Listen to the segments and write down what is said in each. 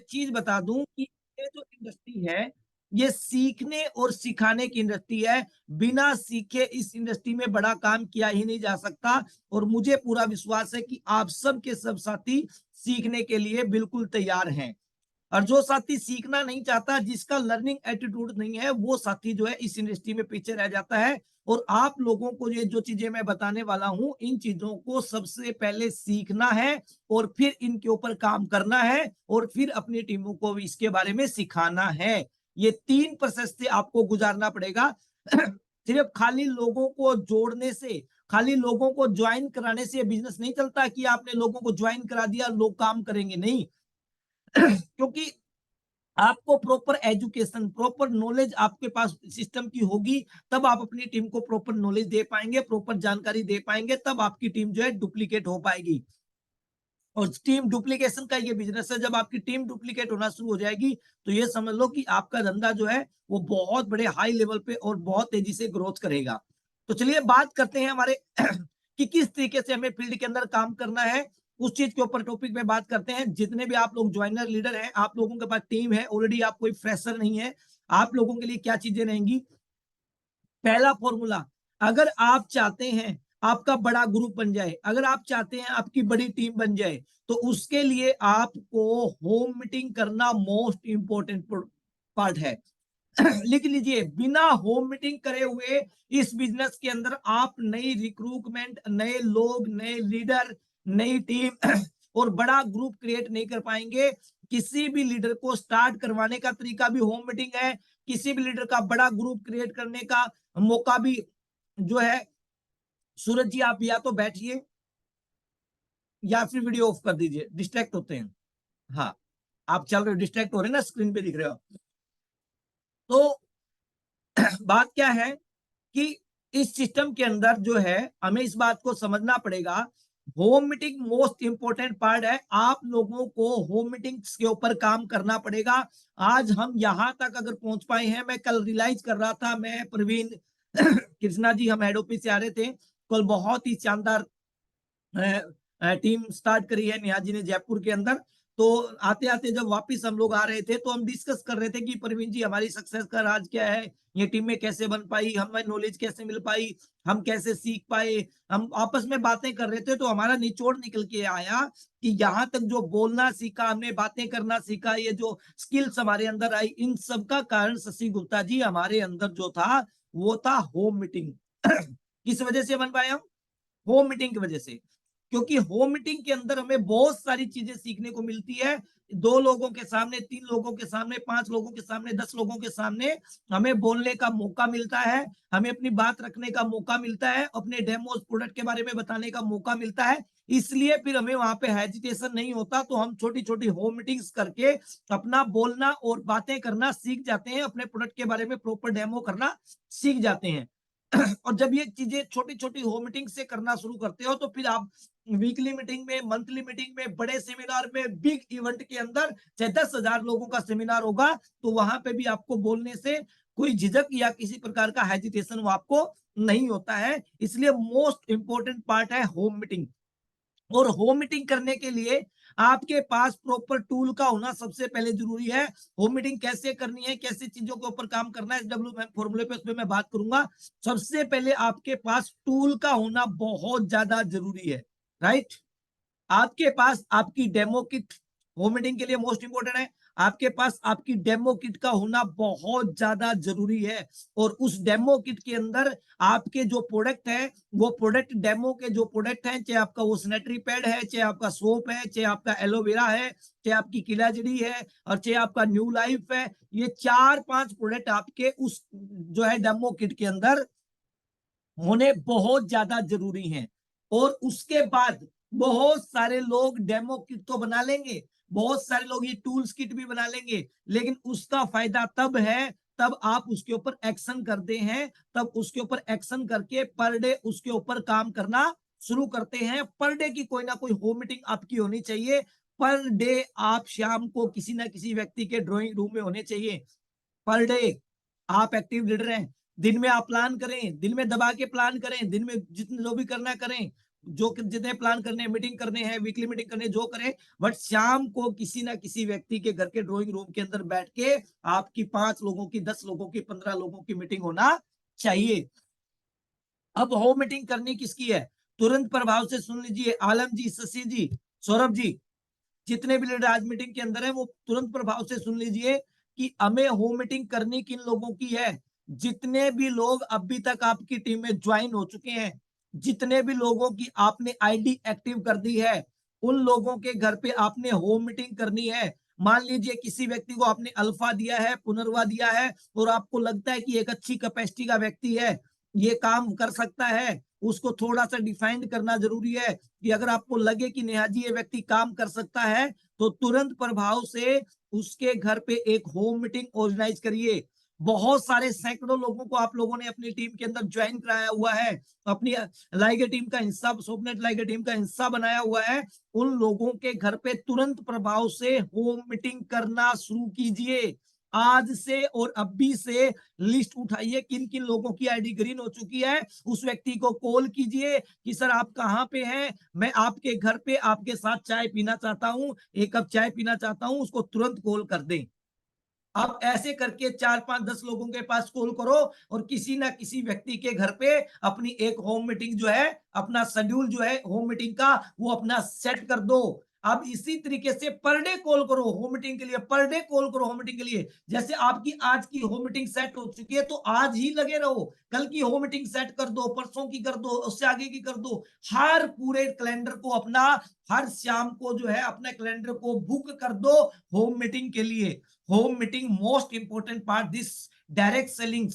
चीज बता दूं कि ये जो इंडस्ट्री है, ये सीखने और सिखाने की इंडस्ट्री है। बिना सीखे इस इंडस्ट्री में बड़ा काम किया ही नहीं जा सकता। और मुझे पूरा विश्वास है कि आप सब के सब साथी सीखने के लिए बिल्कुल तैयार हैं। और जो साथी सीखना नहीं चाहता, जिसका लर्निंग एटीट्यूड नहीं है, वो साथी जो है इस इंडस्ट्री में पीछे रह जाता है। और आप लोगों को ये जो चीजें मैं बताने वाला हूं, इन चीजों को सबसे पहले सीखना है और फिर इनके ऊपर काम करना है और फिर अपनी टीमों को भी इसके बारे में सिखाना है। ये 3 प्रोसेस से आपको गुजारना पड़ेगा। सिर्फ खाली लोगों को जोड़ने से, खाली लोगों को ज्वाइन कराने से बिजनेस नहीं चलता कि आपने लोगों को ज्वाइन करा दिया, लोग काम करेंगे, नहीं। क्योंकि आपको प्रॉपर एजुकेशन, प्रॉपर नॉलेज आपके पास सिस्टम की होगी, तब आप अपनी टीम को प्रॉपर नॉलेज दे पाएंगे, प्रॉपर जानकारी दे पाएंगे, तब आपकी टीम जो है डुप्लीकेट हो पाएगी। और टीम डुप्लीकेशन का ये बिजनेस है। जब आपकी टीम डुप्लीकेट होना शुरू हो जाएगी, तो ये समझ लो कि आपका धंधा जो है वो बहुत बड़े हाई लेवल पे और बहुत तेजी से ग्रोथ करेगा। तो चलिए बात करते हैं हमारे कि किस तरीके से हमें फील्ड के अंदर काम करना है। उस चीज के ऊपर टॉपिक में बात करते हैं। जितने भी आप लोग ज्वाइनर लीडर हैं, आप लोगों के पास टीम है ऑलरेडी, आप कोई फ्रेशर नहीं है, आप लोगों के लिए क्या चीजें रहेंगी। पहला फॉर्मूला, अगर आप चाहते हैं आपका बड़ा ग्रुप बन जाए, अगर आप चाहते हैं आपकी बड़ी टीम बन जाए, तो उसके लिए आपको होम मीटिंग करना मोस्ट इंपॉर्टेंट पार्ट है। लिख लीजिए, बिना होम मीटिंग करे हुए इस बिजनेस के अंदर आप नई रिक्रूटमेंट, नए लोग, नए लीडर, नई टीम और बड़ा ग्रुप क्रिएट नहीं कर पाएंगे। किसी भी लीडर को स्टार्ट करवाने का तरीका भी होम मीटिंग है। किसी भी लीडर का बड़ा ग्रुप क्रिएट करने का मौका भी जो है, सूरज जी आप या तो बैठिए या फिर वीडियो ऑफ कर दीजिए, डिस्ट्रैक्ट होते हैं। हाँ, आप चल रहे हो, डिस्ट्रैक्ट हो रहे हैं ना, स्क्रीन पे दिख रहे हो। तो बात क्या है कि इस सिस्टम के अंदर जो है हमें इस बात को समझना पड़ेगा, home meeting most important part है। आप लोगों को होम मीटिंग्स के ऊपर काम करना पड़ेगा। आज हम यहां तक अगर पहुंच पाए हैं, मैं कल रियलाइज कर रहा था, मैं प्रवीण कृष्णा जी, हम हेड ऑफिस से आ रहे थे कल, बहुत ही शानदार टीम स्टार्ट करी है नेहा जी ने जयपुर के अंदर। तो आते आते जब वापस हम लोग आ रहे थे, तो हम डिस्कस कर रहे थे कि प्रवीण जी हमारी सक्सेस का राज क्या है, ये टीम में कैसे बन पाई, हमें नॉलेज कैसे मिल पाई, हम कैसे सीख पाए। हम आपस में बातें कर रहे थे, तो हमारा निचोड़ निकल के आया कि यहाँ तक जो बोलना सीखा हमने, बातें करना सीखा, ये जो स्किल्स हमारे अंदर आई, इन सब का कारण शशि गुप्ता जी हमारे अंदर जो था, वो था होम मीटिंग। किस वजह से बन पाए हम? होम मीटिंग की वजह से। क्योंकि होम मीटिंग के अंदर हमें बहुत सारी चीजें सीखने को मिलती है। 2 लोगों के सामने, 3 लोगों के सामने, 5 लोगों के सामने, 10 लोगों के सामने हमें बोलने का मौका मिलता है, हमें अपनी बात रखने का मौका मिलता है, अपने डेमोस प्रोडक्ट के बारे में बताने का मौका मिलता है। इसलिए फिर हमें वहां पे हेजिटेशन नहीं होता, तो हम छोटी छोटी होम मीटिंग्स करके अपना बोलना और बातें करना सीख जाते हैं, अपने प्रोडक्ट के बारे में प्रॉपर डेमो करना सीख जाते हैं। और जब ये चीजें छोटी छोटी होम मीटिंग से करना शुरू करते हो, तो फिर आप वीकली मीटिंग में, मंथली मीटिंग में, बड़े सेमिनार में, बिग इवेंट के अंदर, चाहे 10,000 लोगों का सेमिनार होगा, तो वहां पे भी आपको बोलने से कोई झिझक या किसी प्रकार का हेजिटेशन वो आपको नहीं होता है। इसलिए मोस्ट इंपॉर्टेंट पार्ट है होम मीटिंग। और होम मीटिंग करने के लिए आपके पास प्रॉपर टूल का होना सबसे पहले जरूरी है। होम मीटिंग कैसे करनी है, कैसे चीजों के ऊपर काम करना है, डब्ल्यू फॉर्मूले पे उसमें मैं बात करूंगा। सबसे पहले आपके पास टूल का होना बहुत ज्यादा जरूरी है, राइट। आपके पास आपकी डेमो किट होम मीटिंग के लिए मोस्ट इंपोर्टेंट है। आपके पास आपकी डेमो किट का होना बहुत ज्यादा जरूरी है। और उस डेमो किट के अंदर आपके जो प्रोडक्ट है, वो प्रोडक्ट, डेमो के जो प्रोडक्ट हैं, चाहे आपका वो सैनिटरी पैड है, चाहे आपका सोप है, चाहे आपका एलोवेरा है, चाहे आपकी किलाजड़ी है, और चाहे आपका न्यू लाइफ है, ये 4-5 प्रोडक्ट आपके उस जो है डेमो किट के अंदर होने बहुत ज्यादा जरूरी हैं। और उसके बाद बहुत सारे लोग डेमो किट तो बना लेंगे, बहुत सारे लोग ये टूल्स किट भी बना लेंगे, लेकिन उसका फायदा तब है तब आप उसके ऊपर एक्शन करते हैं, तब उसके ऊपर एक्शन करके पर डे उसके ऊपर काम करना शुरू करते हैं। पर डे की कोई ना कोई होम मीटिंग आपकी होनी चाहिए। पर डे आप शाम को किसी ना किसी व्यक्ति के ड्राइंग रूम में होने चाहिए। पर डे आप एक्टिव लीडर हैं, दिन में आप प्लान करें, दिन में दबा के प्लान करें, दिन में जितने जो भी करना करें। जो जितने प्लान करने हैं, मीटिंग करने हैं, वीकली मीटिंग करने, जो करें, बट शाम को किसी ना किसी व्यक्ति के घर के ड्राइंग रूम के अंदर बैठ के आपकी 5 लोगों की, 10 लोगों की, 15 लोगों की मीटिंग होना चाहिए। अब होम मीटिंग करनी किसकी है, तुरंत प्रभाव से सुन लीजिए, आलम जी, शशि जी, सौरभ जी, जितने भी लीडर आज मीटिंग के अंदर है, वो तुरंत प्रभाव से सुन लीजिए कि हमें होम मीटिंग करनी किन लोगों की है। जितने भी लोग अभी तक आपकी टीम में ज्वाइन हो चुके हैं, जितने भी लोगों की आपने आईडी एक्टिव कर दी है, उन लोगों के घर पे आपने होम मीटिंग करनी है। मान लीजिए किसी व्यक्ति को आपने अल्फा दिया है, पुनर्वा दिया है, और आपको लगता है कि एक अच्छी कैपेसिटी का व्यक्ति है, ये काम कर सकता है, उसको थोड़ा सा डिफाइन करना जरूरी है कि अगर आपको लगे कि नेहा जी ये व्यक्ति काम कर सकता है, तो तुरंत प्रभाव से उसके घर पे एक होम मीटिंग ऑर्गेनाइज करिए। बहुत सारे सैकड़ों लोगों को आप लोगों ने अपनी टीम के अंदर ज्वाइन कराया हुआ है, अपनी लाइगे टीम का हिस्सा, सोपनेट लाइगे टीम का हिस्सा बनाया हुआ है। उन लोगों के घर पे तुरंत प्रभाव से होम मीटिंग करना शुरू कीजिए। आज से और अभी से लिस्ट उठाइए किन किन लोगों की आईडी ग्रीन हो चुकी है, उस व्यक्ति को कॉल कीजिए कि सर आप कहाँ पे हैं, मैं आपके घर पे आपके साथ चाय पीना चाहता हूं, एक कप चाय पीना चाहता हूं, उसको तुरंत कॉल कर दें। अब ऐसे करके 4, 5, 10 लोगों के पास कॉल करो और किसी ना किसी व्यक्ति के घर पे अपनी एक होम मीटिंग जो है, अपना शेड्यूल जो है होम मीटिंग का, वो अपना सेट कर दो। अब इसी तरीके से पर डे कॉल करो होम मीटिंग के लिए, पर डे कॉल करो होम मीटिंग के लिए। जैसे आपकी आज की होम मीटिंग सेट हो चुकी है, तो आज ही लगे रहो, कल की होम मीटिंग सेट कर दो, परसों की कर दो, उससे आगे की कर दो। हर पूरे कैलेंडर को अपना, हर शाम को जो है अपने कैलेंडर को बुक कर दो होम मीटिंग के लिए। Home meeting most important part this direct selling.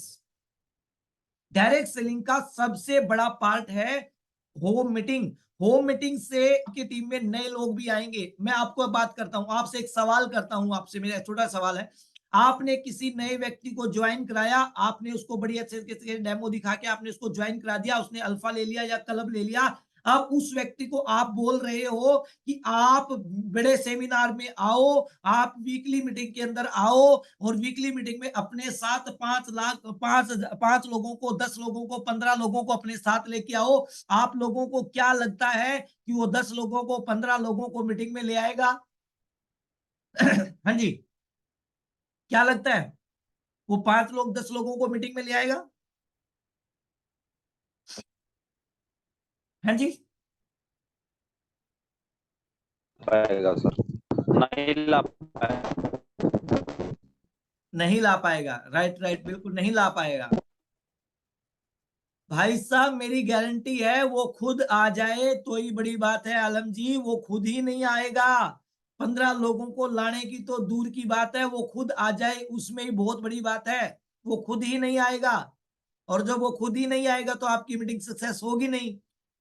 Direct selling का सबसे बड़ा पार्ट है होम मीटिंग। होम मीटिंग से आपकी टीम में नए लोग भी आएंगे। मैं आपको बात करता हूं, आपसे एक सवाल करता हूं, आपसे मेरा छोटा सवाल है। आपने किसी नए व्यक्ति को ज्वाइन कराया, आपने उसको बड़ी अच्छे से डेमो दिखा के आपने उसको ज्वाइन करा दिया, उसने अल्फा ले लिया या क्लब ले लिया। अब उस व्यक्ति को आप बोल रहे हो कि आप बड़े सेमिनार में आओ, आप वीकली मीटिंग के अंदर आओ, और वीकली मीटिंग में अपने साथ 5 लाख, 5 लोगों को, 10 लोगों को, 15 लोगों को अपने साथ लेके आओ। आप लोगों को क्या लगता है कि वो 10 लोगों को, 15 लोगों को मीटिंग में ले आएगा? हाँ जी, क्या लगता है, वो 5 लोग 10 लोगों को मीटिंग में ले आएगा? हाँ जी, पाएगा सर, नहीं ला पाएगा। नहीं ला पाएगा। राइट राइट, बिल्कुल नहीं ला पाएगा। भाई साहब मेरी गारंटी है, वो खुद आ जाए तो ही बड़ी बात है आलम जी, वो खुद ही नहीं आएगा। 15 लोगों को लाने की तो दूर की बात है, वो खुद आ जाए उसमें ही बहुत बड़ी बात है। वो खुद ही नहीं आएगा, और जब वो खुद ही नहीं आएगा तो आपकी मीटिंग सक्सेस होगी नहीं।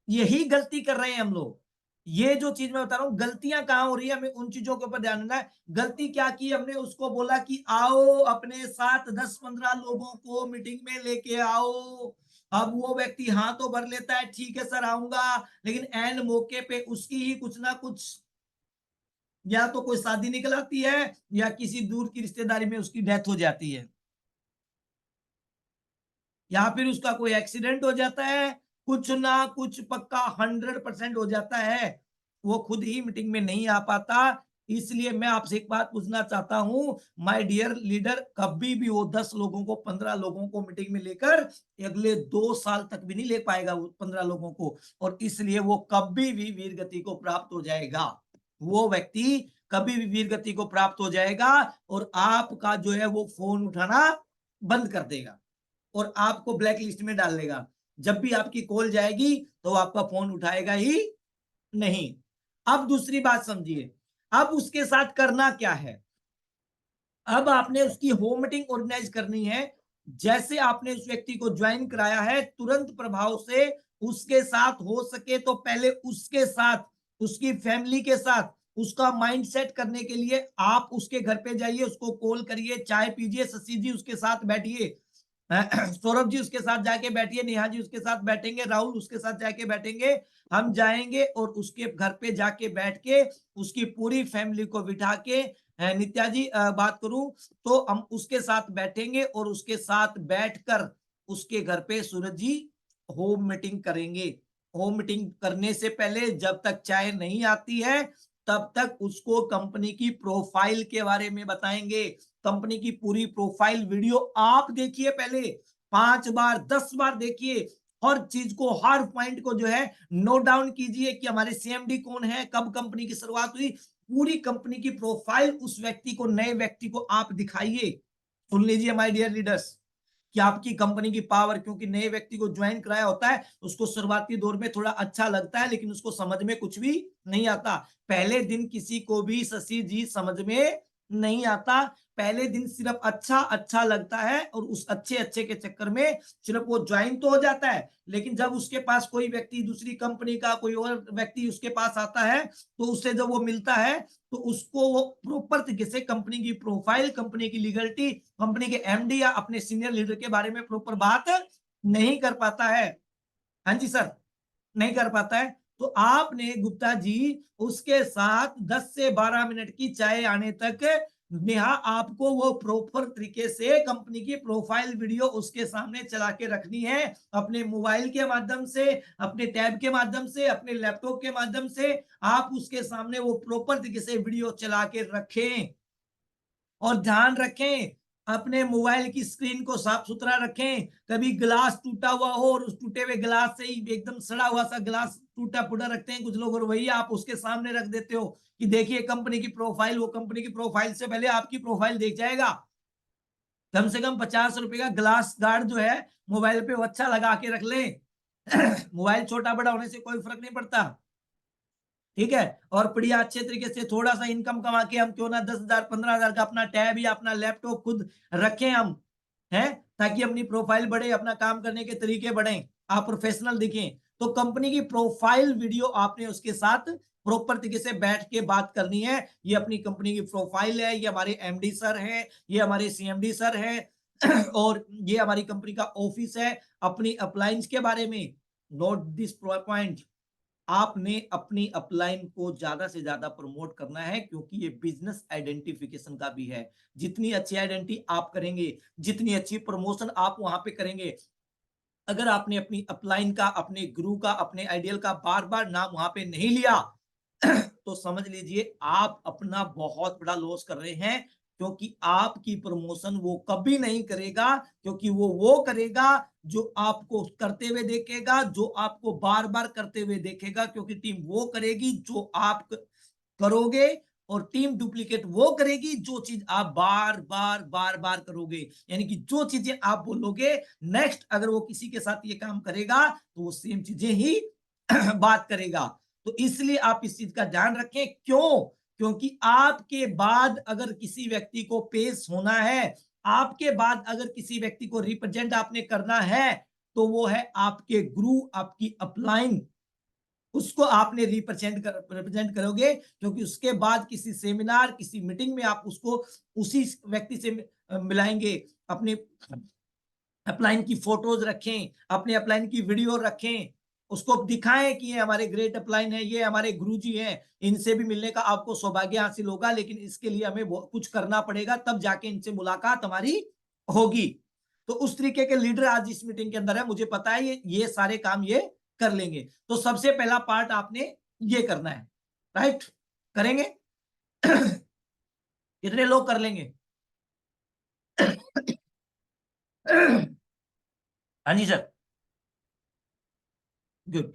यही गलती कर रहे हैं हम लोग। ये जो चीज मैं बता रहा हूँ, गलतियां कहाँ हो रही है, हमें उन चीजों के ऊपर ध्यान देना है। गलती क्या की हमने, उसको बोला कि आओ अपने साथ 10-15 लोगों को मीटिंग में लेके आओ। अब वो व्यक्ति हाँ तो भर लेता है, ठीक है सर आऊंगा, लेकिन एंड मौके पे उसकी ही कुछ ना कुछ, या तो कोई शादी निकल आती है, या किसी दूर की रिश्तेदारी में उसकी डेथ हो जाती है, या फिर उसका कोई एक्सीडेंट हो जाता है, कुछ ना कुछ पक्का 100% हो जाता है, वो खुद ही मीटिंग में नहीं आ पाता। इसलिए मैं आपसे एक बात पूछना चाहता हूं, माय डियर लीडर, कभी भी वो 10 लोगों को, 15 लोगों को मीटिंग में लेकर अगले 2 साल तक भी नहीं ले पाएगा वो 15 लोगों को, और इसलिए वो कभी भी वीर गति को प्राप्त हो जाएगा। वो व्यक्ति कभी भी वीर गति को प्राप्त हो जाएगा, और आपका जो है वो फोन उठाना बंद कर देगा, और आपको ब्लैक लिस्ट में डाल देगा। जब भी आपकी कॉल जाएगी तो आपका फोन उठाएगा ही नहीं। अब दूसरी बात समझिए, अब उसके साथ करना क्या है। अब आपने उसकी होम मीटिंग ऑर्गेनाइज करनी है। जैसे आपने उस व्यक्ति को ज्वाइन कराया है, तुरंत प्रभाव से उसके साथ हो सके तो पहले उसके साथ, उसकी फैमिली के साथ, उसका माइंड सेट करने के लिए आप उसके घर पे जाइए, उसको कॉल करिए, चाय पीजिए, शशि जी उसके साथ बैठिए, सौरभ जी उसके साथ जाके बैठिए, नेहा जी उसके साथ बैठेंगे, राहुल उसके साथ जाके बैठेंगे। हम जाएंगे और उसके घर पे जाके बैठ के उसकी पूरी फैमिली को बिठा के, नित्या जी बात करूं तो हम उसके साथ बैठेंगे और उसके साथ बैठकर उसके घर पे सूरज जी होम मीटिंग करेंगे। होम मीटिंग करने से पहले जब तक चाय नहीं आती है तब तक उसको कंपनी की प्रोफाइल के बारे में बताएंगे। कंपनी की पूरी प्रोफाइल वीडियो आप देखिए, पहले 5 बार 10 बार देखिए, हर चीज को, हर पॉइंट को जो है नोट डाउन कीजिए कि हमारे सीएमडी कौन है, कब कंपनी की शुरुआत हुई, पूरी कंपनी की प्रोफाइल उस व्यक्ति को, नए व्यक्ति को आप दिखाइए। सुन लीजिए माय डियर लीडर्स कि आपकी कंपनी की पावर, क्योंकि नए व्यक्ति को ज्वाइन कराया होता है, उसको शुरुआती दौर में थोड़ा अच्छा लगता है, लेकिन उसको समझ में कुछ भी नहीं आता। पहले दिन किसी को भी शशि जी समझ में नहीं आता, पहले दिन सिर्फ अच्छा अच्छा लगता है और उस अच्छे अच्छे के चक्कर में सिर्फ वो ज्वाइन तो हो जाता है, लेकिन जब उसके पास कोई व्यक्ति, दूसरी कंपनी का कोई और व्यक्ति उसके पास आता है तो उससे जब वो मिलता है तो उसको वो प्रॉपर तरीके से कंपनी की प्रोफाइल, कंपनी की लीगलिटी, कंपनी के एमडी या अपने सीनियर लीडर के बारे में प्रॉपर बात नहीं कर पाता है। हाँ जी सर, नहीं कर पाता है। तो आपने गुप्ता जी उसके साथ 10 से 12 मिनट की चाय आने तक नेहा आपको वो प्रॉपर तरीके से कंपनी की प्रोफाइल वीडियो उसके सामने चला के रखनी है, अपने मोबाइल के माध्यम से, अपने टैब के माध्यम से, अपने लैपटॉप के माध्यम से आप उसके सामने वो प्रॉपर तरीके से वीडियो चला के रखें। और ध्यान रखें, अपने मोबाइल की स्क्रीन को साफ सुथरा रखें। कभी ग्लास टूटा हुआ हो और उस टूटे हुए ग्लास से ही एकदम सड़ा हुआ सा ग्लास टूटा फूटा रखते हैं कुछ लोग, और वही आप उसके सामने रख देते हो कि देखिए कंपनी की प्रोफाइल। वो कंपनी की प्रोफाइल से पहले आपकी प्रोफाइल देख जाएगा। कम से कम 50 रुपए का ग्लास गार्ड जो है मोबाइल पे वो अच्छा लगा के रख ले। मोबाइल छोटा बड़ा होने से कोई फर्क नहीं पड़ता, ठीक है। और बढ़िया अच्छे तरीके से थोड़ा सा इनकम कमा के हम क्यों ना 10,000 15,000 का अपना टैब या अपना लैपटॉप खुद रखें हम, हैं, ताकि अपनी प्रोफाइल बढ़े, अपना काम करने के तरीके बढ़े, आप प्रोफेशनल दिखें। तो कंपनी की प्रोफाइल वीडियो आपने उसके साथ प्रॉपर तरीके से बैठ के बात करनी है। ये अपनी कंपनी की प्रोफाइल है, ये हमारे एमडी सर हैं, ये हमारे सीएमडी सर हैं और ये हमारी कंपनी का ऑफिस है। अपनी अपलाइंस के बारे में नोट दिस पॉइंट, आपने अपनी अपलाइन को ज्यादा से ज्यादा प्रमोट करना है, क्योंकि ये बिजनेस आइडेंटिफिकेशन का भी है। जितनी अच्छी आइडेंटिटी आप करेंगे, जितनी अच्छी प्रमोशन आप वहां पे करेंगे, अगर आपने अपनी अपलाइन का, अपने गुरु का, अपने आइडियल का बार बार नाम वहां पे नहीं लिया तो समझ लीजिए आप अपना बहुत बड़ा लॉस कर रहे हैं, क्योंकि आपकी प्रमोशन वो कभी नहीं करेगा, क्योंकि वो करेगा जो आपको करते हुए देखेगा, जो आपको बार बार करते हुए देखेगा, क्योंकि टीम वो करेगी जो आप करोगे, और टीम डुप्लीकेट वो करेगी जो चीज आप बार बार बार बार करोगे। यानी कि जो चीजें आप बोलोगे, नेक्स्ट अगर वो किसी के साथ ये काम करेगा तो वो सेम चीजें ही बात करेगा। तो इसलिए आप इस चीज का ध्यान रखें। क्यों? क्योंकि आपके बाद अगर किसी व्यक्ति को पेश होना है, आपके बाद अगर किसी व्यक्ति को रिप्रेजेंट आपने करना है, तो वो है आपके गुरु, आपकी अपलाइन, उसको आपने रिप्रेजेंट करोगे। क्योंकि उसके बाद किसी सेमिनार, किसी मीटिंग में आप उसको उसी व्यक्ति से मिलाएंगे। अपने अपलाइन की फोटोज रखें, अपने अपलाइन की वीडियो रखें, उसको दिखाएं कि ये हमारे ग्रेट अपलाइन है, ये हमारे गुरुजी हैं, इनसे भी मिलने का आपको सौभाग्य हासिल होगा, लेकिन इसके लिए हमें कुछ करना पड़ेगा, तब जाके इनसे मुलाकात हमारी होगी। तो उस तरीके के लीडर आज इस मीटिंग के अंदर है, मुझे पता है ये सारे काम ये कर लेंगे। तो सबसे पहला पार्ट आपने ये करना है, राइट? करेंगे? कितने लोग कर लेंगे? हाँ जी सर, गुड।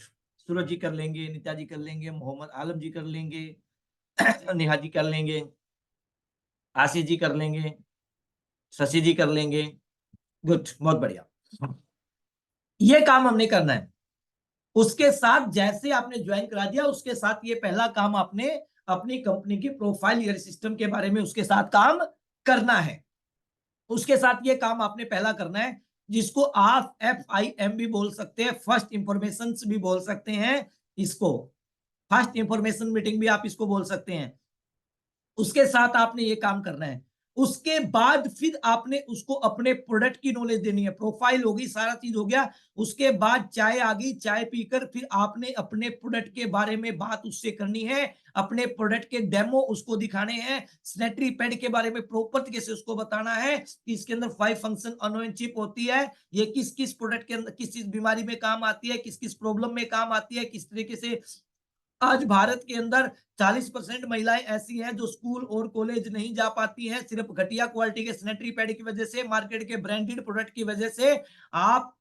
सूरज जी कर लेंगे, नित्या जी कर लेंगे, मोहम्मद आलम जी कर लेंगे, नेहा जी कर लेंगे, आशीष जी कर लेंगे, शशि जी कर लेंगे, गुड, बहुत बढ़िया। ये काम हमने करना है। उसके साथ जैसे आपने ज्वाइन करा दिया, उसके साथ ये पहला काम आपने अपनी कंपनी की प्रोफाइल ईयर सिस्टम के बारे में उसके साथ काम करना है। उसके साथ ये काम आपने पहला करना है, जिसको आप FIM भी बोल सकते हैं, फर्स्ट इंफॉर्मेशन भी बोल सकते हैं इसको, फर्स्ट इंफॉर्मेशन मीटिंग भी आप इसको बोल सकते हैं। उसके साथ आपने ये काम करना है। उसके बाद फिर आपने उसको अपने प्रोडक्ट की नॉलेज देनी है। प्रोफाइल होगी, सारा चीज हो गया, उसके बाद चाय आ गई, चाय पीकर फिर आपने अपने प्रोडक्ट के बारे में बात उससे करनी है, अपने प्रोडक्ट के डेमो उसको दिखाने हैं, सैनिटरी पैड के बारे में प्रॉपर तरीके से उसको बताना है कि इसके अंदर 5 फंक्शन अनोइन चिप होती है, ये किस किस प्रोडक्ट के अंदर किस किस बीमारी में काम आती है, किस किस प्रॉब्लम में काम आती है, किस तरीके से आज भारत के अंदर 40% महिलाएं ऐसी हैं जो स्कूल और कॉलेज नहीं जा पाती हैं, सिर्फ घटिया क्वालिटी के सैनिटरी पैड की वजह से, मार्केट के ब्रांडेड प्रोडक्ट की वजह से। आप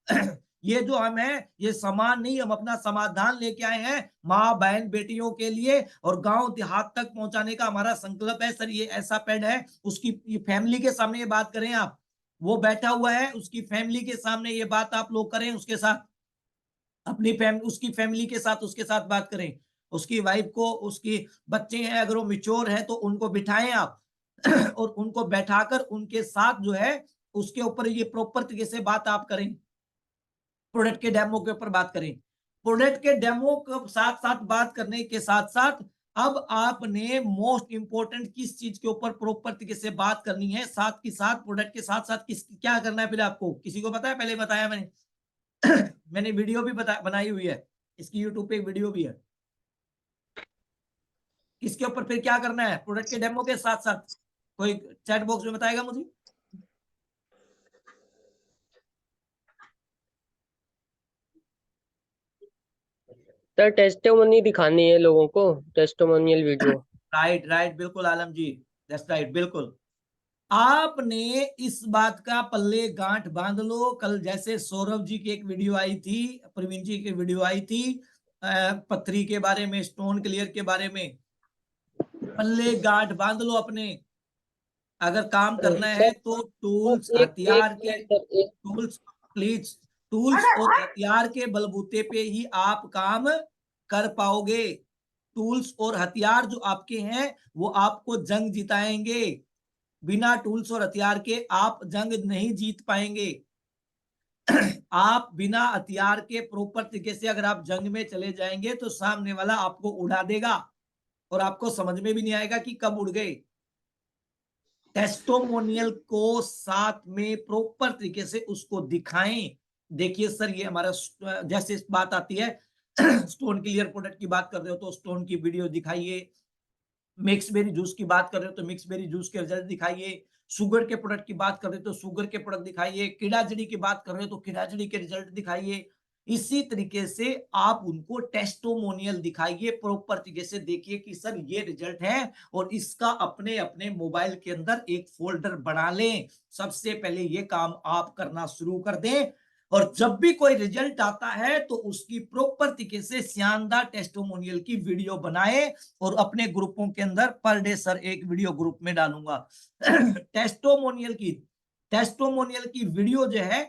ये जो हम है, ये सामान नहीं, हम अपना समाधान लेके आए हैं माँ बहन बेटियों के लिए, और गांव देहात तक पहुंचाने का हमारा संकल्प है। सर ये ऐसा पैड है, उसकी फैमिली के सामने ये बात करें आप, वो बैठा हुआ है, उसकी फैमिली के सामने ये बात आप लोग करें, उसके साथ अपनी उसकी फैमिली के साथ उसके साथ बात करें, उसकी वाइफ को, उसकी बच्चे हैं अगर वो मिच्योर है तो उनको बिठाएं आप और उनको बैठाकर उनके साथ जो है उसके ऊपर ये प्रॉपर तरीके से बात आप करें, प्रोडक्ट के डेमो के ऊपर बात करें। प्रोडक्ट के डेमो के साथ साथ बात करने के साथ साथ अब आपने मोस्ट इंपोर्टेंट किस चीज के ऊपर प्रॉपर तरीके से बात करनी है, साथ के साथ प्रोडक्ट के साथ साथ किस क्या करना है, फिर आपको किसी को पता है, पहले बताया मैंने मैंने वीडियो भी बनाई हुई है, इसकी यूट्यूब पे एक वीडियो भी है। इसके ऊपर फिर क्या करना है प्रोडक्ट के डेमो के साथ साथ, कोई चैट बॉक्स में बताएगा मुझे? सर टेस्टिमोनी दिखानी है लोगों को, टेस्टिमोनियल वीडियो। राइट राइट, बिल्कुल आलम जी, दैट्स राइट, बिल्कुल। आपने इस बात का पल्ले गांठ बांध लो। कल जैसे सौरभ जी की एक वीडियो आई थी, प्रवीण जी की वीडियो आई थी पथरी के बारे में, स्टोन क्लियर के बारे में, पल्ले गांठ बांध लो अपने। अगर काम करना है सर तो टूल्स एक एक हथियार के, मिनट सर, एक टूल्स प्लीज, टूल्स और हथियार के बलबूते पे ही आप काम कर पाओगे। टूल्स और हथियार जो आपके हैं वो आपको जंग जिताएंगे, बिना टूल्स और हथियार के आप जंग नहीं जीत पाएंगे। आप बिना हथियार के प्रॉपर तरीके से अगर आप जंग में चले जाएंगे तो सामने वाला आपको उड़ा देगा और आपको समझ में भी नहीं आएगा कि कब उड़ गए। टेस्टोमोनियल को साथ में प्रॉपर तरीके से उसको दिखाएं। देखिए सर ये हमारा जैसे बात आती है स्टोन क्लियर प्रोडक्ट की बात कर रहे हो तो स्टोन की वीडियो दिखाइए, मिक्स बेरी जूस की बात कर रहे हो तो मिक्स बेरी जूस के रिजल्ट दिखाइए, शुगर के प्रोडक्ट की बात कर रहे हो तो शुगर के प्रोडक्ट दिखाइए, कीड़ा जड़ी की बात कर रहे हो तो कीड़ा जड़ी के रिजल्ट दिखाइए। इसी तरीके से आप उनको टेस्टोमोनियल दिखाइए, प्रॉपर तरीके से देखिए कि सर ये रिजल्ट है, और इसका अपने अपने मोबाइल के अंदर एक फोल्डर बना लें। सबसे पहले ये काम आप करना शुरू कर दें, और जब भी कोई रिजल्ट आता है तो उसकी प्रॉपर तरीके से शानदार टेस्टोमोनियल की वीडियो बनाए और अपने ग्रुपों के अंदर पर डे सर एक वीडियो ग्रुप में डालूंगा टेस्टोमोनियल की वीडियो जो है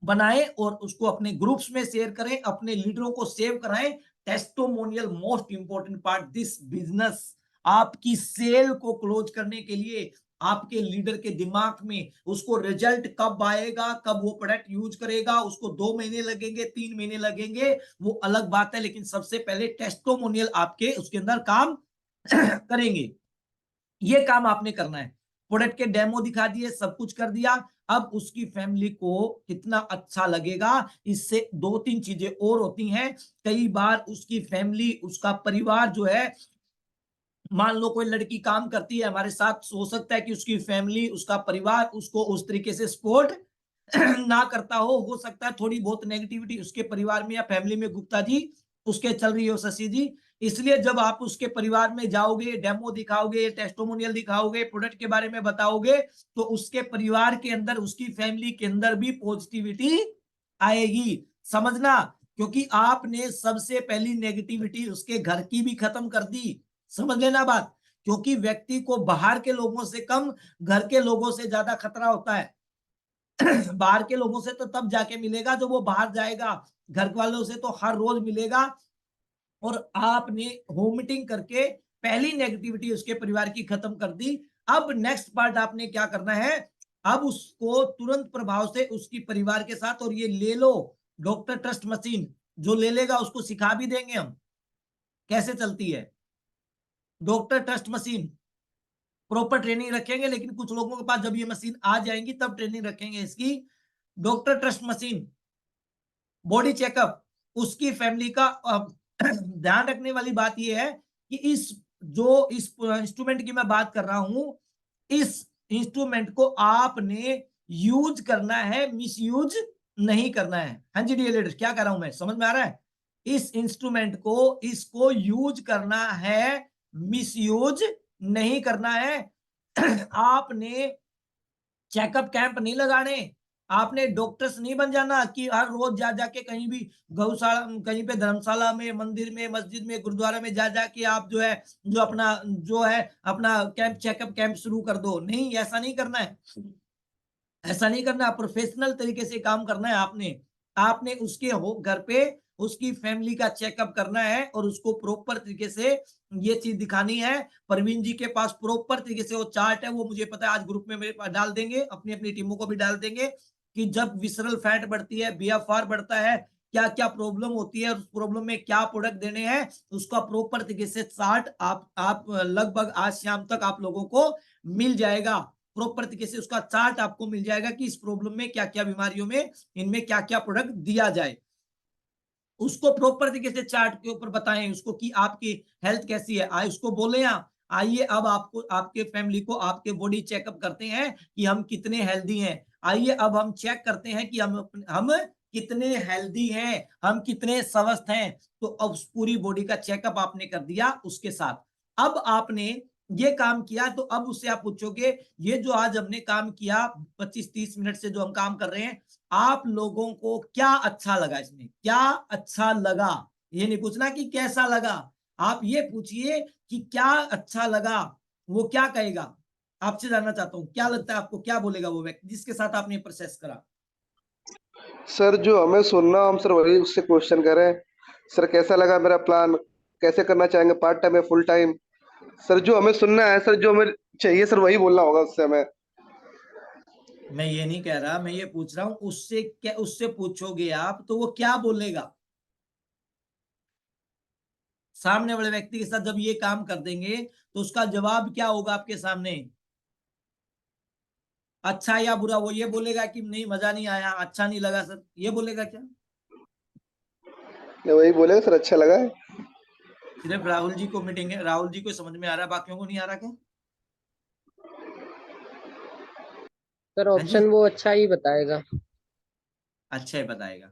बनाए और उसको अपने ग्रुप्स में शेयर करें, अपने लीडरों को सेव कराएं। Testimonial most important part this business. आपकी सेल को क्लोज करने के लिए आपके लीडर के दिमाग में उसको रिजल्ट कब आएगा, कब वो प्रोडक्ट यूज करेगा, उसको 2 महीने लगेंगे 3 महीने लगेंगे वो अलग बात है, लेकिन सबसे पहले टेस्टोमोनियल आपके उसके अंदर काम करेंगे। ये काम आपने करना है। प्रोडक्ट के डेमो दिखा दिए, सब कुछ कर दिया, अब उसकी फैमिली को कितना अच्छा लगेगा। इससे 2-3 चीजें और होती हैं। कई बार उसकी फैमिली, उसका परिवार जो है, मान लो कोई लड़की काम करती है हमारे साथ, हो सकता है कि उसकी फैमिली, उसका परिवार उसको उस तरीके से सपोर्ट ना करता हो सकता है थोड़ी बहुत नेगेटिविटी उसके परिवार में या फैमिली में गुप्ता जी उसके चल रही हो शशि जी। इसलिए जब आप उसके परिवार में जाओगे, डेमो दिखाओगे, टेस्टोमोनियल दिखाओगे, प्रोडक्ट के बारे में बताओगे, तो उसके परिवार के अंदर, उसकी फैमिली के अंदर भी पॉजिटिविटी आएगी, समझना। क्योंकि आपने सबसे पहली नेगेटिविटी उसके घर की भी खत्म कर दी, समझ लेना बात। क्योंकि व्यक्ति को बाहर के लोगों से कम घर के लोगों से ज्यादा खतरा होता है बाहर के लोगों से तो तब जाके मिलेगा जब वो बाहर जाएगा, घर वालों से तो हर रोज मिलेगा। और आपने होम मीटिंग करके पहली नेगेटिविटी उसके परिवार की खत्म कर दी। अब नेक्स्ट पार्ट आपने क्या करना है, अब उसको तुरंत प्रभाव से उसकी परिवार के साथ, और ये ले लो डॉक्टर ट्रस्ट मशीन, जो ले लेगा उसको सिखा भी देंगे हम कैसे चलती है doctor trust machine. Proper training रखेंगे, लेकिन कुछ लोगों के पास जब ये मशीन आ जाएंगी तब ट्रेनिंग रखेंगे इसकी। Doctor trust machine, body checkup, उसकी फैमिली का ध्यान रखने वाली बात यह है कि इस इंस्ट्रूमेंट की मैं बात कर रहा हूं, इस इंस्ट्रूमेंट को आपने यूज करना है, मिस यूज नहीं करना है। हाँ जी डियर लीडर्स, क्या कर रहा हूं मैं, समझ में आ रहा है? इस इंस्ट्रूमेंट को, इसको यूज करना है, मिस यूज नहीं करना है। आपने चेकअप कैंप नहीं लगाने, आपने डॉक्टर्स नहीं बन जाना कि हर रोज जा जाके कहीं भी गौशाला, कहीं पे धर्मशाला में, मंदिर में, मस्जिद में, गुरुद्वारा में जा जाके आप जो है अपना कैंप, चेकअप कैंप शुरू कर दो। नहीं, ऐसा नहीं करना है, ऐसा नहीं करना। प्रोफेशनल तरीके से काम करना है आपने उसके घर पे उसकी फैमिली का चेकअप करना है और उसको प्रॉपर तरीके से ये चीज दिखानी है। परवीन जी के पास प्रॉपर तरीके से वो चार्ट है, वो मुझे पता है आज ग्रुप में मेरे पास डाल देंगे, अपनी अपनी टीमों को भी डाल देंगे कि जब विसरल फैट बढ़ती है, बीएफआर बढ़ता है, क्या क्या प्रॉब्लम होती है, उस प्रॉब्लम में क्या प्रोडक्ट देने हैं, उसका प्रॉपर तरीके से चार्ट आप लगभग आज शाम तक आप लोगों को मिल जाएगा। प्रॉपर तरीके से उसका चार्ट आपको मिल जाएगा कि इस प्रॉब्लम में क्या क्या बीमारियों में इनमें क्या क्या प्रोडक्ट दिया जाए। उसको प्रॉपर तरीके से चार्ट के ऊपर बताएं उसको कि आपकी हेल्थ कैसी है। उसको बोले आइए अब आपको, आपके फैमिली को, आपके बॉडी चेकअप करते हैं कि हम कितने हेल्दी हैं। आइए अब हम चेक करते हैं कि हम कितने हेल्दी हैं, हम कितने स्वस्थ हैं। तो अब पूरी बॉडी का चेकअप आपने कर दिया उसके साथ। अब आपने ये काम किया तो अब उससे आप पूछोगे ये जो आज हमने काम किया 25-30 मिनट से जो हम काम कर रहे हैं, आप लोगों को क्या अच्छा लगा, इसमें क्या अच्छा लगा? ये नहीं पूछना कि कैसा लगा, आप ये पूछिए कि क्या अच्छा लगा। वो क्या कहेगा? आपसे जानना चाहता हूं, क्या लगता है आपको, क्या बोलेगा वो व्यक्ति जिसके साथ आपने प्रोसेस करा? सर जो हमें सुनना, हम सर वही उससे क्वेश्चन करें, सर कैसा लगा मेरा प्लान, कैसे करना चाहेंगे, पार्ट टाइम या फुल टाइम? सर जो हमें सुनना है, सर जो हमें चाहिए सर वही बोलना होगा उससे हमें। मैं ये नहीं कह रहा, मैं ये पूछ रहा हूं उससे, क्या उससे पूछोगे आप तो वो क्या बोलेगा? सामने वाले व्यक्ति के साथ जब ये काम कर देंगे तो उसका जवाब क्या होगा आपके सामने? अच्छा या बुरा? वो ये बोलेगा कि नहीं मजा नहीं आया, अच्छा नहीं लगा सर, ये बोलेगा क्या? ये वही बोलेगा सर अच्छा लगा है। सिर्फ राहुल जी को मीटिंग है, राहुल जी को समझ में आ रहा है, बाकियों को नहीं आ रहा क्या? सर हाँ जी, ऑप्शन वो अच्छा ही बताएगा। अच्छा ही बताएगा।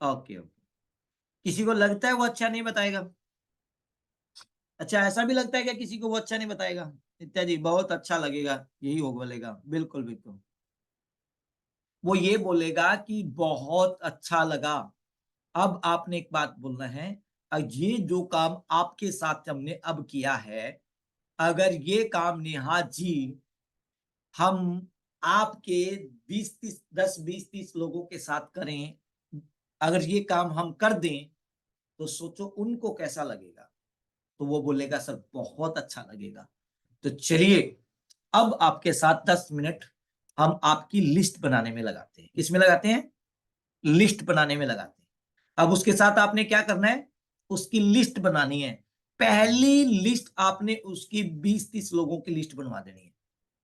Okay okay. किसी को लगता है वो अच्छा नहीं बताएगा? अच्छा, ऐसा भी लगता है क्या किसी को वो अच्छा नहीं बताएगा? इत्यादि बहुत अच्छा लगेगा, यही हो बोलेगा, बिल्कुल बिल्कुल। वो ये बोलेगा कि बहुत अच्छा लगा। अब आपने एक बात बोलना है, ये जो काम आपके साथ हमने अब किया है, अगर ये काम नेहा जी हम आपके 20-30, 10-20-30 लोगों के साथ करें, अगर ये काम हम कर दें तो सोचो उनको कैसा लगेगा। तो वो बोलेगा सर बहुत अच्छा लगेगा। तो चलिए अब आपके साथ 10 मिनट हम आपकी लिस्ट बनाने में लगाते हैं। किसमें लगाते हैं? लिस्ट बनाने में लगाते हैं। अब उसके साथ आपने क्या करना है? उसकी लिस्ट बनानी है। पहली लिस्ट आपने उसकी 20-30 लोगों की लिस्ट बनवा देनी है।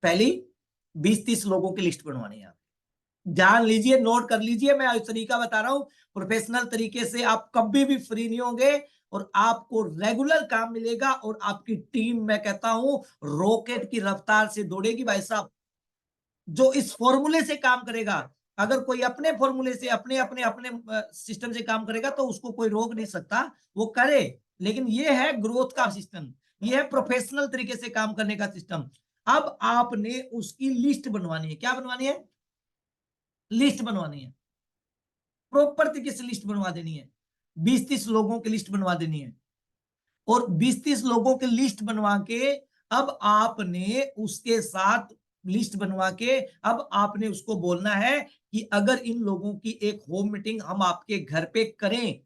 पहली 20-30 लोगों की लिस्ट बनवानी है। जान लीजिए, नोट कर लीजिए, मैं इस तरीका बता रहा हूं प्रोफेशनल तरीके से। आप कभी भी फ्री नहीं होंगे और आपको रेगुलर काम मिलेगा और आपकी टीम, मैं कहता हूं, रॉकेट की रफ्तार से दौड़ेगी भाई साहब। जो इस फॉर्मूले से काम करेगा, अगर कोई अपने फॉर्मूले से, अपने अपने अपने सिस्टम से काम करेगा तो उसको कोई रोक नहीं सकता, वो करे। लेकिन ये है ग्रोथ का सिस्टम, ये है प्रोफेशनल तरीके से काम करने का सिस्टम। अब आपने उसकी लिस्ट बनवानी है। क्या बनवानी है? लिस्ट बनवानी है। प्रॉपर तरीके से लिस्ट बनवा देनी है। 20-30 लोगों की लिस्ट बनवा देनी है। और 20-30 लोगों की लिस्ट बनवा के अब आपने उसके साथ लिस्ट बनवा के अब आपने उसको बोलना है कि अगर इन लोगों की एक होम मीटिंग हम आपके घर पे करें,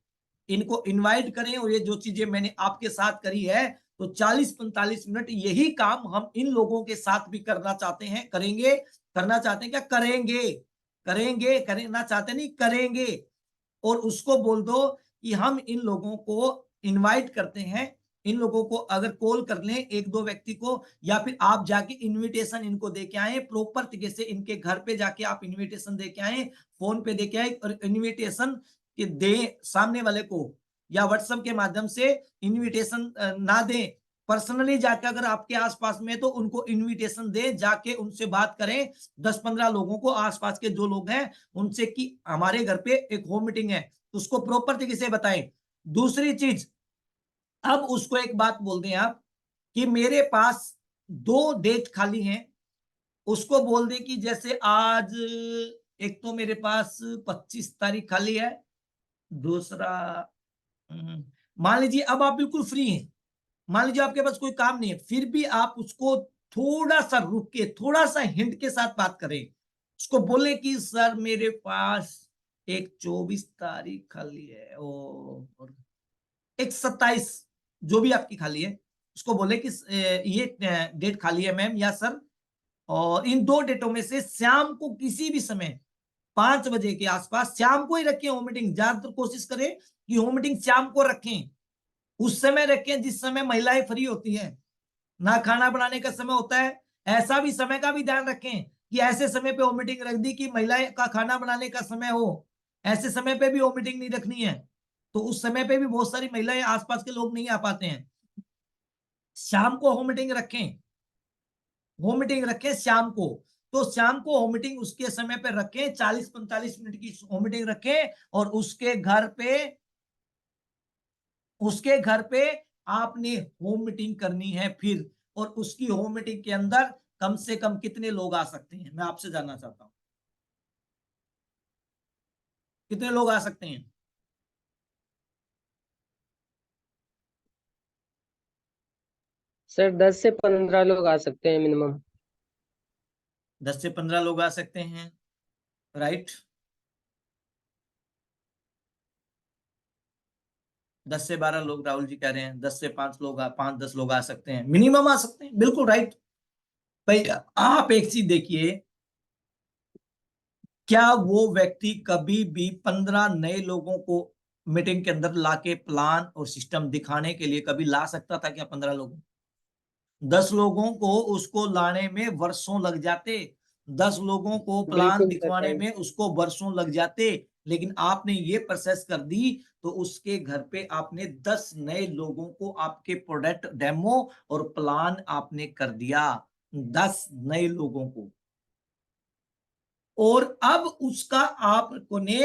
इनको इनवाइट करें, और ये जो चीजें मैंने आपके साथ करी है, तो 40-45 मिनट यही काम हम इन लोगों के साथ भी करना चाहते हैं, करेंगे। करना चाहते हैं क्या? करेंगे। करेंगे, करना चाहते नहीं, करेंगे। और उसको बोल दो कि हम इन लोगों को इनवाइट करते हैं इन लोगों को अगर कॉल कर लें एक दो व्यक्ति को, या फिर आप जाके इनविटेशन इनको दे के आए, प्रॉपर तरीके से इनके घर पे जाके आप इनविटेशन दे के आए, फोन पे दे के आए, और इनविटेशन दे सामने वाले को, या व्हाट्सएप के माध्यम से इनविटेशन ना दें, पर्सनली जाके अगर आपके आसपास में तो उनको इनविटेशन दे, जाके उनसे बात करें 10-15 लोगों को, आसपास के जो लोग हैं उनसे, कि हमारे घर पे एक होम मीटिंग है, उसको प्रॉपर तरीके से बताएं। दूसरी चीज, अब उसको एक बात बोल दें आप कि मेरे पास 2 डेट खाली हैं, उसको बोल दें कि जैसे आज एक तो मेरे पास 25 तारीख खाली है, दूसरा मान लीजिए अब आप बिल्कुल फ्री हैं, मान लीजिए आपके पास कोई काम नहीं है, फिर भी आप उसको थोड़ा सा रुक के, थोड़ा सा हिंट के साथ बात करें, उसको बोले कि सर मेरे पास एक 24 तारीख खाली है और एक 27, जो भी आपकी खाली है, उसको बोले कि ये डेट खाली है मैम या सर, और इन 2 डेटों में से शाम को किसी भी समय 5 बजे के आसपास शाम को ही रखें होम मीटिंग। ज्यादातर कोशिश करें कि होम मीटिंग शाम को रखें, उस समय रखें जिस समय महिलाएं फ्री होती हैं, ना खाना बनाने का समय होता है। ऐसा भी समय का भी ध्यान रखें कि ऐसे समय पे होम मीटिंग रख दी कि महिलाएं का खाना बनाने का समय हो, ऐसे समय पे भी होम मीटिंग नहीं रखनी है, तो उस समय पे भी बहुत सारी महिलाएं, आसपास के लोग नहीं आ पाते हैं। शाम को होम मीटिंग रखें, होम मीटिंग रखें शाम को, तो शाम को होम मीटिंग उसके समय पे रखें, 40-45 मिनट की होम मीटिंग रखें, और उसके घर पे आपने होम मीटिंग करनी है फिर, और उसकी होम मीटिंग के अंदर कम से कम कितने लोग आ सकते हैं, मैं आपसे जानना चाहता हूं, कितने लोग आ सकते हैं? सर 10 से 15 लोग आ सकते हैं मिनिमम। 10 से 15 लोग आ सकते हैं, राइट। 10 से 12 लोग राहुल जी कह रहे हैं, 10 से 5 लोग 5-10 लोग आ सकते हैं, मिनिमम आ सकते हैं, बिल्कुल राइट। भाई आप एक चीज देखिए, क्या वो व्यक्ति कभी भी 15 नए लोगों को मीटिंग के अंदर लाके प्लान और सिस्टम दिखाने के लिए कभी ला सकता था क्या? 15 लोगों, 10 लोगों को उसको लाने में वर्षों लग जाते, 10 लोगों को प्लान बिल्कुल सर, दिखवाने राइट। में उसको वर्षों लग जाते, लेकिन आपने ये प्रोसेस कर दी, तो उसके घर पे आपने 10 नए लोगों को आपके प्रोडक्ट डेमो और प्लान आपने कर दिया, 10 नए लोगों को। और अब उसका आपने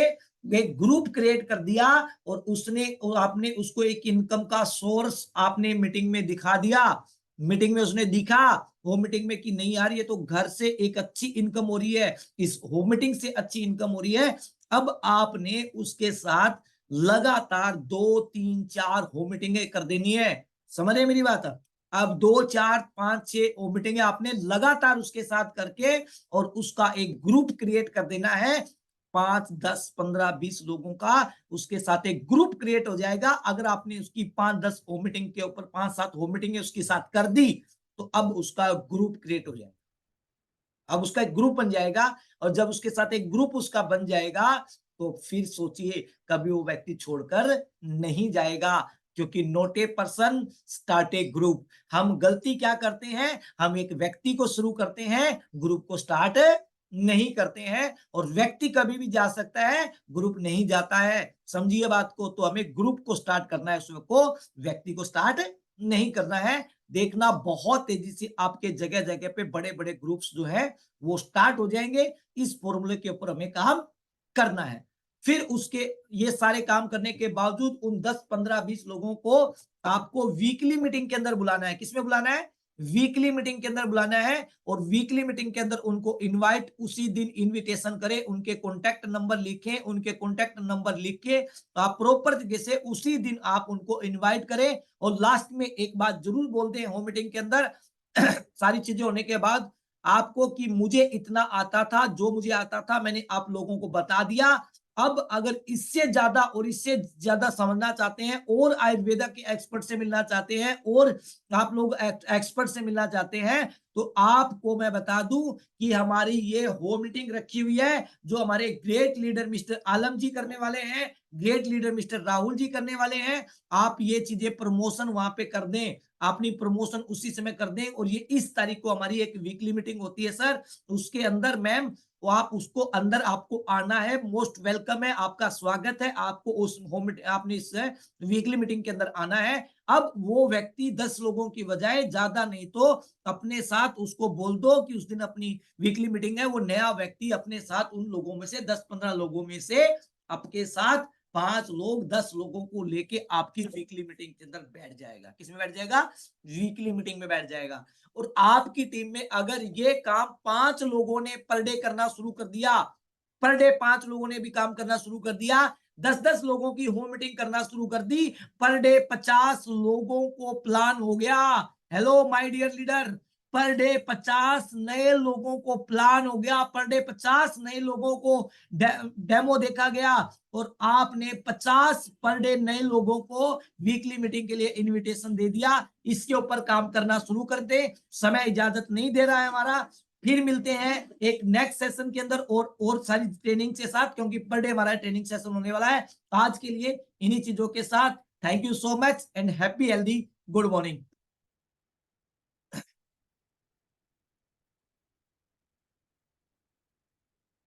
एक ग्रुप क्रिएट कर दिया, और आपने उसको एक इनकम का सोर्स आपने मीटिंग में दिखा दिया। मीटिंग में उसने दिखा होम मीटिंग में कि नहीं यार, ये तो घर से एक अच्छी इनकम हो रही है, इस होम मीटिंग से अच्छी इनकम हो रही है। अब आपने उसके साथ लगातार 2-3-4 होम मीटिंगें कर देनी है, समझ रहे मेरी बात? अब 2-4-5-6 होम मीटिंगें आपने लगातार उसके साथ करके, और उसका एक ग्रुप क्रिएट कर देना है, 5-10-15-20 लोगों का उसके साथ एक ग्रुप क्रिएट हो जाएगा। अगर आपने उसकी 5-10 होम मीटिंग के ऊपर 5-7 होम मीटिंग उसके साथ कर दी, तो अब उसका ग्रुप क्रिएट हो जाएगा, अब उसका एक ग्रुप बन जाएगा। और जब उसके साथ एक ग्रुप उसका बन जाएगा, तो फिर सोचिए कभी वो व्यक्ति छोड़कर नहीं जाएगा, क्योंकि not a person start A group. हम गलती क्या करते हैं, हम एक व्यक्ति को शुरू करते हैं, ग्रुप को स्टार्ट नहीं करते हैं। और व्यक्ति कभी भी जा सकता है, ग्रुप नहीं जाता है, समझिए बात को। तो हमें ग्रुप को स्टार्ट करना है, उसको व्यक्ति को स्टार्ट नहीं करना है। देखना बहुत तेजी से आपके जगह जगह पे बड़े बड़े ग्रुप्स जो है वो स्टार्ट हो जाएंगे। इस फॉर्मूले के ऊपर हमें काम करना है। फिर उसके ये सारे काम करने के बावजूद उन 10-15-20 लोगों को आपको वीकली मीटिंग के अंदर बुलाना है। किसमें बुलाना है? वीकली मीटिंग के अंदर बुलाना है। और वीकली मीटिंग के अंदर उनको इनवाइट, उसी दिन इनविटेशन करें, उनके कॉन्टैक्ट नंबर लिखें, उनके कॉन्टैक्ट नंबर लिख के आप प्रॉपर तरीके से उसी दिन आप उनको इनवाइट करें। और लास्ट में एक बात जरूर बोल दें होम मीटिंग के अंदर सारी चीजें होने के बाद आपको, कि मुझे इतना आता था, जो मुझे आता था मैंने आप लोगों को बता दिया। अब अगर इससे ज्यादा और इससे ज्यादा समझना चाहते हैं, और आयुर्वेदा के एक्सपर्ट से मिलना चाहते हैं, और आप लोग एक्सपर्ट से मिलना चाहते हैं, तो आपको मैं बता दूं कि हमारी ये होम मीटिंग रखी हुई है, जो हमारे ग्रेट लीडर मिस्टर आलम जी करने वाले हैं, great leader mister Rahul ji करने वाले हैं। आप ये चीजें प्रमोशन वहां पे कर दें, अपनी प्रमोशन उसी समय कर दें। और ये इस तारीख को हमारी एक वीकली मीटिंग होती है सर, उसके अंदर मैम तो आप उसको अंदर आपको आना है, मोस्ट वेलकम है, आपका स्वागत है, आपको उस होम आपने इस वीकली मीटिंग के अंदर आना है। अब वो व्यक्ति 10 लोगों की बजाय, ज्यादा नहीं तो अपने साथ उसको बोल दो कि उस दिन अपनी वीकली मीटिंग है, वो नया व्यक्ति अपने साथ उन लोगों में से 10-15 लोगों में से आपके साथ 5 लोग 10 लोगों को लेके आपकी वीकली मीटिंग के अंदर बैठ जाएगा। किसमें बैठ जाएगा? वीकली मीटिंग में बैठ जाएगा। और आपकी टीम में अगर ये काम 5 लोगों ने पर डे करना शुरू कर दिया, पर डे 5 लोगों ने भी काम करना शुरू कर दिया, 10-10 लोगों की होम मीटिंग करना शुरू कर दी, पर डे 50 लोगों को प्लान हो गया। Hello my dear leader, per day 50 नए लोगों को प्लान हो गया, पर डे 50 नए लोगों को डेमो देखा गया, और आपने 50 पर डे नए लोगों को वीकली मीटिंग के लिए इनविटेशन दे दिया। इसके ऊपर काम करना शुरू कर दे, समय इजाजत नहीं दे रहा है हमारा। फिर मिलते हैं एक नेक्स्ट सेशन के अंदर और सारी ट्रेनिंग के साथ, क्योंकि पर डे हमारा ट्रेनिंग सेशन होने वाला है। आज के लिए इन्हीं चीजों के साथ thank you so much and happy healthy good morning.